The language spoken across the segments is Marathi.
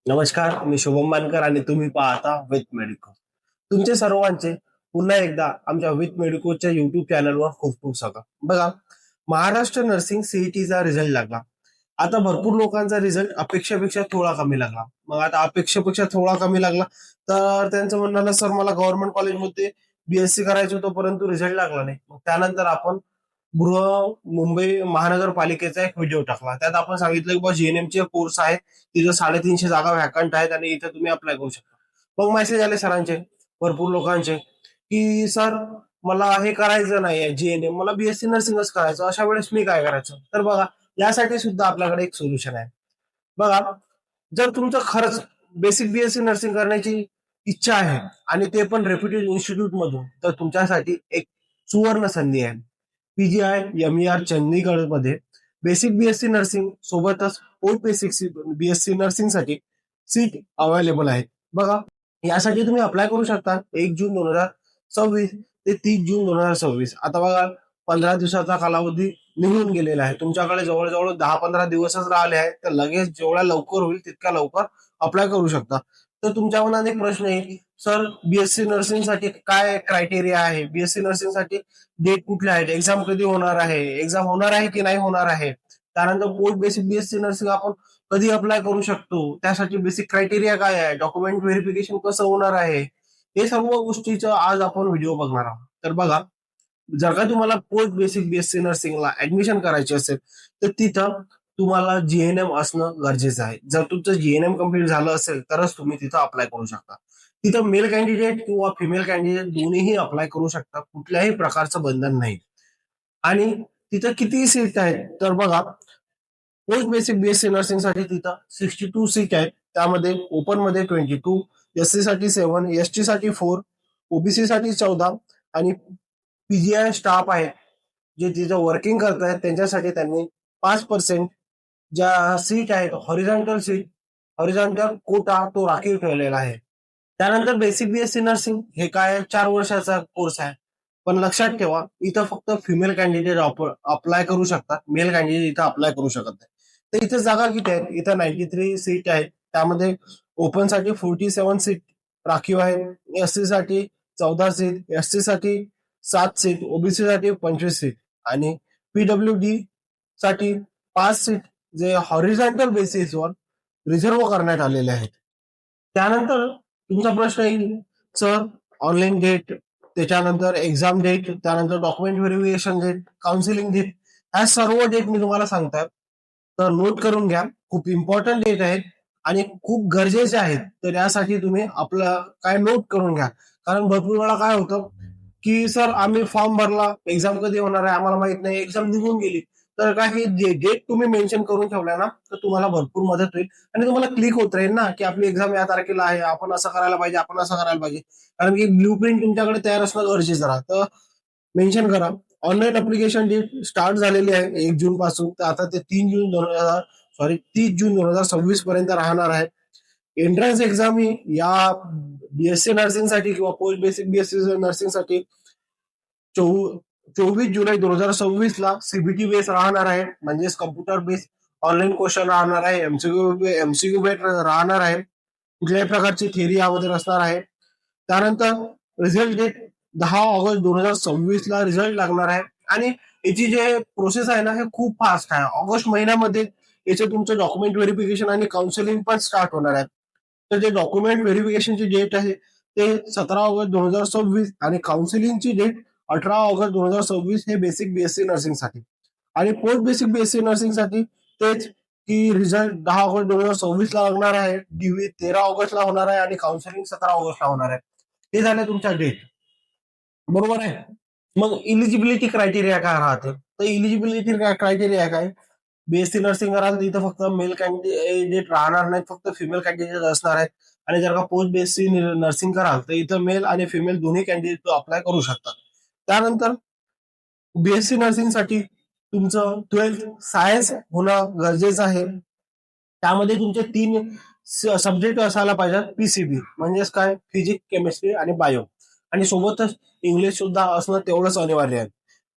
नमस्कार, मी शुभम मानकर आणि तुम्ही पाहता विथ मेडिको. तुमचे सर्वांचे पुन्हा एकदा आमच्या विथ मेडिकोच्या युट्यूब चॅनलवर खूप खूप स्वागत. बघा, महाराष्ट्र नर्सिंग सीईटीचा रिझल्ट लागला. आता भरपूर लोकांचा रिझल्ट अपेक्षेपेक्षा थोडा कमी लागला. मग आता अपेक्षेपेक्षा थोडा कमी लागला तर त्यांचं म्हणणं आलं, सर मला गव्हर्नमेंट कॉलेजमध्ये बीएससी करायचं होतं परंतु रिझल्ट लागला नाही. मग त्यानंतर आपण मुंबई महानगरपालिकेचा एक व्हिडिओ टाकला. त्यात आपण सांगितलं की बा जीएनएम चे कोर्स आहे, तिथं 350 जागा व्हॅकंट आहेत आणि इथं तुम्ही अप्लाय करू शकता. मग मेसेज आले सरांचे, भरपूर लोकांचे, की सर मला हे करायचं नाहीये जीएनएम, मला बीएससी नर्सिंगच करायचं. अशा वेळेस मी काय करायचं? तर बघा, यासाठी सुद्धा आपल्याकडे एक सोल्युशन आहे. बघा, जर तुमचं खरंच बेसिक बीएससी नर्सिंग करण्याची इच्छा आहे आणि ते पण रेप्युटेड इन्स्टिट्यूट मधून, तर तुमच्यासाठी एक सुवर्ण संधी आहे. पीजीआय एमईआर चंदीगड मध्ये बेसिक बीएससी नर्सिंग सोबतच पोस्ट बेसिक बीएससी नर्सिंग साठी सीट अवेलेबल आहेत. बघा, यासाठी तुम्ही अप्लाय करू शकता 1 जून 2026 ते 30 जून 2026. आता बघा, 15 दिवसाचा कालावधी निघून गेलेला आहे. तुमच्याकडे जवळजवळ 10-15 दिवसच राहिले आहेत, तर लगेच जेवढ्या लवकर होईल तितक्या लवकर अप्लाय करू शकता. तर तुमच्या मनात एक प्रश्न येईल, सर बीएससी नर्सिंग साठी काय क्रायटेरिया आहे? बीएससी नर्सिंग साठी डेट कुठले आहेत? एक्झाम कधी होणार आहे? एक्झाम होणार आहे की नाही होणार आहे? त्यानंतर पोस्ट बेसिक बीएससी नर्सिंग आपण कधी अप्लाय करू शकतो? त्यासाठी बेसिक क्रायटेरिया काय आहे? डॉक्युमेंट व्हेरिफिकेशन कसं होणार आहे? हे सर्व गोष्टीचा आज आपण व्हिडिओ बघणार आहोत. तर बघा, जर का तुम्हाला पोस्ट बेसिक बीएससी नर्सिंगला ऍडमिशन करायचे असेल तर तिथं तुम्हाला जीएनएम असणं गरजेचं आहे. जर तुमचं जीएनएम कम्प्लीट झालं असेल तरच तुम्ही तिथं अप्लाय करू शकता. तिथं मेल कॅन्डिडेट किंवा फिमेल कॅन्डिडेट दोन्हीही अप्लाय करू शकता. कुठल्याही प्रकारचं बंधन नाही. आणि तिथं किती सीट आहेत? तर बघा, पोस्ट बेसिक बीएससी नर्सिंग साठी तिथं 62 सीट आहेत. त्यामध्ये ओपन मध्ये 22, एससी साठी 7, एसटी साठी 4, ओबीसी साठी 14 आणि पीजीआय स्टाफ आहे जे तिथं वर्किंग करत आहेत त्यांच्यासाठी त्यांनी 5% ज्या सीट आहेत, हॉरिझॉन्टल कोटा तो राखीव ठेवलेला आहे. त्यानंतर बेसिक बीएससी नर्सिंग हे काय 4 वर्षाचा कोर्स आहे. पण लक्षात ठेवा, इथं फक्त फिमेल कॅन्डिडेट अप्लाय करू शकतात, मेल कॅन्डिडेट इथं अप्लाय करू शकत नाही. तर इथं जागा किती आहेत? इथं 93 सीट आहेत. त्यामध्ये ओपन साठी 47 सीट राखीव आहे, एससी साठी 14 सीट, एसटी साठी 7 सीट, ओबीसी साठी 25 सीट आणि पीडब्ल्यूडी साठी 5 सीट जे हॉरिझॉन्टल बेसिसवर रिझर्व करण्यात आलेले आहेत. त्यानंतर तुमचा प्रश्न येईल, सर ऑनलाईन डेट, त्याच्यानंतर एक्झाम डेट, त्यानंतर document verification date, counselling date, ह्या सर्व डेट मी तुम्हाला सांगतात. तर नोट करून घ्या, खूप इम्पॉर्टंट डेट आहेत आणि खूप गरजेचे आहेत. तर यासाठी तुम्ही आपलं काय नोट करून घ्या. कारण भरपूर वेळा काय होतं की सर आम्ही फॉर्म भरला, एक्झाम कधी होणार आहे आम्हाला माहित नाही, एक्झाम निघून गेली. तर काय, ही डेट तुम्ही मेन्शन करून ठेवल्या ना, तर तुम्हाला भरपूर मदत होईल आणि तुम्हाला क्लिक होत राहील ना की आपली एक्झाम या तारखेला आहे, आपण असं करायला पाहिजे, आपण असं करायला पाहिजे. कारण की ब्ल्यू प्रिंट तुमच्याकडे तयार असणं गरजेचं राहतं. मेन्शन करा. ऑनलाईन अप्लिकेशन डेट स्टार्ट झालेली आहे 1 जून पासून, तर आता ते 30 जून 2026 पर्यंत राहणार आहे. एंट्रन्स एक्झाम ही या बीएससी नर्सिंग साठी किंवा पोस्ट बेसिक बीएससी नर्सिंग साठी 24 जुलै 2026 ला सीबीटी बेस राहणार आहे, म्हणजेच कम्प्युटर बेस ऑनलाईन क्वेश्चन राहणार आहे, एमसीक्यू बेस राहणार आहे. कुठल्याही प्रकारची थिअरी यामध्ये नसणार आहे. त्यानंतर रिझल्ट डेट 10 ऑगस्ट 2026 ला रिझल्ट लागणार आहे आणि याची जे प्रोसेस आहे ना, हे खूप फास्ट आहे. ऑगस्ट महिन्यामध्ये याचे तुमचं डॉक्युमेंट व्हेरिफिकेशन आणि काउन्सिलिंग पण स्टार्ट होणार आहे. तर जे डॉक्युमेंट व्हेरिफिकेशनची डेट आहे ते 17 ऑगस्ट 2026 आणि काउन्सिलिंगची डेट 18 ऑगस्ट 2026 हे बेसिक बीएससी नर्सिंग साठी. आणि पोस्ट बेसिक बीएससी नर्सिंग साठी तेच, की रिझल्ट 10 ऑगस्ट 2026 ला लागणार आहे, डीव्ही 13 ऑगस्टला होणार आहे आणि काउन्सिलिंग 17 ऑगस्टला होणार आहे. हे झाले तुमच्या डेट, बरोबर आहे. मग इलिजिबिलिटी क्रायटेरिया काय राहते? तर इलिजिबिलिटी क्रायटेरिया काय, बीएससी नर्सिंग कराल तर इथं फक्त मेल कॅन्डिडेट राहणार नाहीत, फक्त फिमेल कॅन्डिडेट असणार आहेत. आणि जर का पोस्ट बीएससी नर्सिंग कराल तर इथं मेल आणि फिमेल दोन्ही कॅन्डिडेट अप्लाय करू शकतात. त्यानंतर बीएससी नर्सिंग साठी तुमचं 12th सायन्स होणं गरजेचं आहे. त्यामध्ये तुमचे 3 सब्जेक्ट असायला पाहिजेत, पीसीबी म्हणजेच काय, फिजिक्स, केमिस्ट्री आणि बायो. आणि सोबतच इंग्लिश सुद्धा असणं तेवढंच अनिवार्य आहे.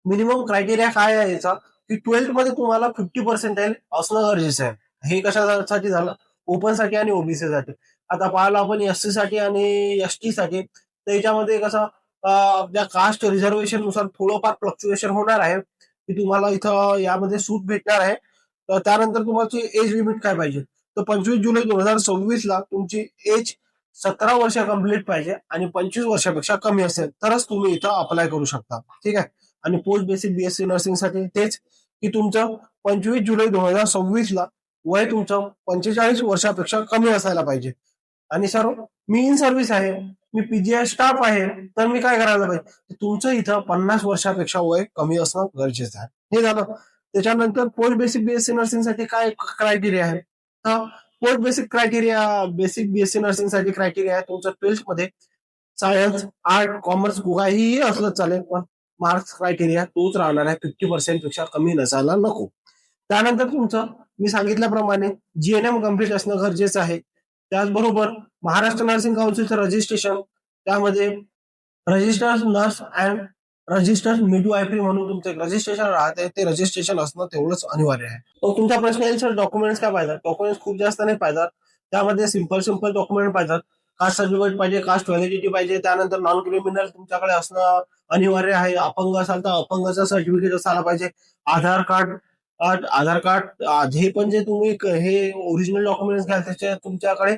मिनिमम क्रायटेरिया काय आहे याचा, की 12th मध्ये तुम्हाला 50% असणं गरजेचं आहे. हे कशासाठी झालं, ओपन साठी आणि ओबीसी साठी. आता पाहिलं आपण एससी साठी आणि एसटी साठी, तर याच्यामध्ये कसं आपल्या कास्ट रिझर्वेशन नुसार थोडंफार फ्लक्च्युएशन होणार आहे, की तुम्हाला इथं यामध्ये सूट भेटणार आहे. तर त्यानंतर तुमची एज लिमिट काय पाहिजे, तर 25 जुलै 2026 ला तुमची एज 17 वर्ष कंप्लीट पाहिजे आणि 25 वर्षापेक्षा कमी असेल तरच तुम्ही इथं अप्लाय करू शकता. ठीक आहे. आणि पोस्ट बेसिक बीएससी नर्सिंग साठी तेच, की तुमचं 25 जुलै 2026 ला वय तुमचं 45 वर्षापेक्षा कमी असायला पाहिजे. आणि सर, मी इन सर्व्हिस आहे, मी पीजीआय स्टाफ आहे, तर मी काय करायला पाहिजे, तुमचं इथं 50 वर्षापेक्षा वय कमी असणं गरजेचं आहे. हे झालं. त्याच्यानंतर पोस्ट बेसिक बीएससी नर्सिंग साठी काय क्रायटेरिया आहे, तर पोस्ट बेसिक बीएससी नर्सिंग साठी क्रायटेरिया आहे तुमचं 12th मध्ये सायन्स, आर्ट, कॉमर्स काहीही असलं चालेल, पण मार्क्स क्रायटेरिया तोच राहणार आहे, 50% पेक्षा कमी नसायला नको. त्यानंतर तुमचं मी सांगितल्याप्रमाणे जीएनएम कम्प्लीट असणं गरजेचं आहे. त्याचबरोबर महाराष्ट्र नर्सिंग काउन्सिलचं रजिस्ट्रेशन, त्यामध्ये registered nurse and registered midwifery म्हणून तुमचं एक रजिस्ट्रेशन राहते, ते रजिस्ट्रेशन असणं तेवढंच अनिवार्य आहे. तर तुमचा प्रश्न येईल, सर डॉक्युमेंट्स काय पाहिजे, डॉक्युमेंट्स खूप जास्त नाही पाहिजेत. त्यामध्ये सिंपल डॉक्युमेंट पाहिजेत. कास्ट सर्टिफिकेट पाहिजे, कास्ट व्हॅलिडिटी पाहिजे, त्यानंतर नॉन क्रिमिनल तुमच्याकडे असणं अनिवार्य आहे. अपंग असाल तर अपंगाचं सर्टिफिकेट असायला पाहिजे. आधार कार्ड, आधार कार्ड हे पण जे तुम्ही हे ओरिजिनल डॉक्युमेंट्स घ्याल त्याच्या तुमच्याकडे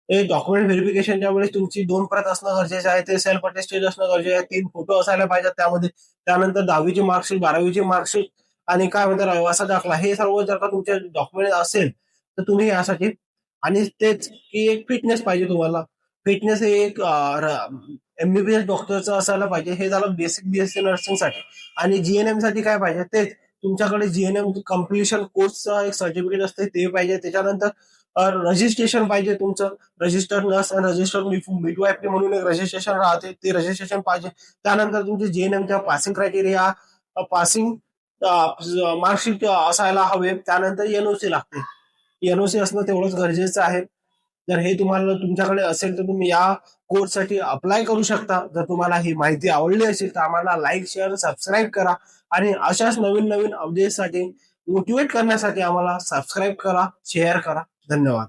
डॉक्युमेंट व्हेरिफिकेशनच्या वेळेस तुमची 2 प्रत असणं गरजेचं आहे. ते सेल्फ अटेस्टेड असणं गरजेचं आहे. 3 फोटो असायला पाहिजेत त्यामध्ये. त्यानंतर 10वीची मार्कशीट, 12वीची मार्कशीट आणि काय म्हणतात रहिवासा दाखला, हे सर्व जर का तुमचे डॉक्युमेंट असेल तर तुम्ही यासाठी, आणि तेच की एक फिटनेस पाहिजे तुम्हाला. फिटनेस हे एक एमबीबीएस डॉक्टरचं असायला पाहिजे. हे झालं बेसिक बीएससी नर्सिंग साठी. आणि जीएनएम साठी काय पाहिजे, तेच तुमच्याकडे जीएनएम कम्प्लिशन कोर्सचं एक सर्टिफिकेट असते ते पाहिजे. त्याच्यानंतर रजिस्ट्रेशन पाहिजे तुमचं, रजिस्टर्ड नर्स आणि रजिस्टर्ड मिडवाईफरी म्हणून एक रजिस्ट्रेशन राहते, ते रजिस्ट्रेशन पाहिजे. त्यानंतर तुमचे जीएनएमच्या पासिंग क्रायटेरिया, पासिंग मार्कशीट असायला हवे. त्यानंतर एनओसी लागते, एनओसी असणं तेवढंच गरजेचं आहे. जर हे तुम्हाला तुमच्याकडे असेल तर तुम्ही या कोर्ससाठी अप्लाय करू शकता. जर तुम्हाला ही माहिती आवडली असेल तर आम्हाला लाईक, शेअर, सबस्क्राईब करा आणि अशाच नवीन नवीन अपडेटसाठी मोटिवेट करण्यासाठी आम्हाला सबस्क्राईब करा, शेअर करा. धन्यवाद.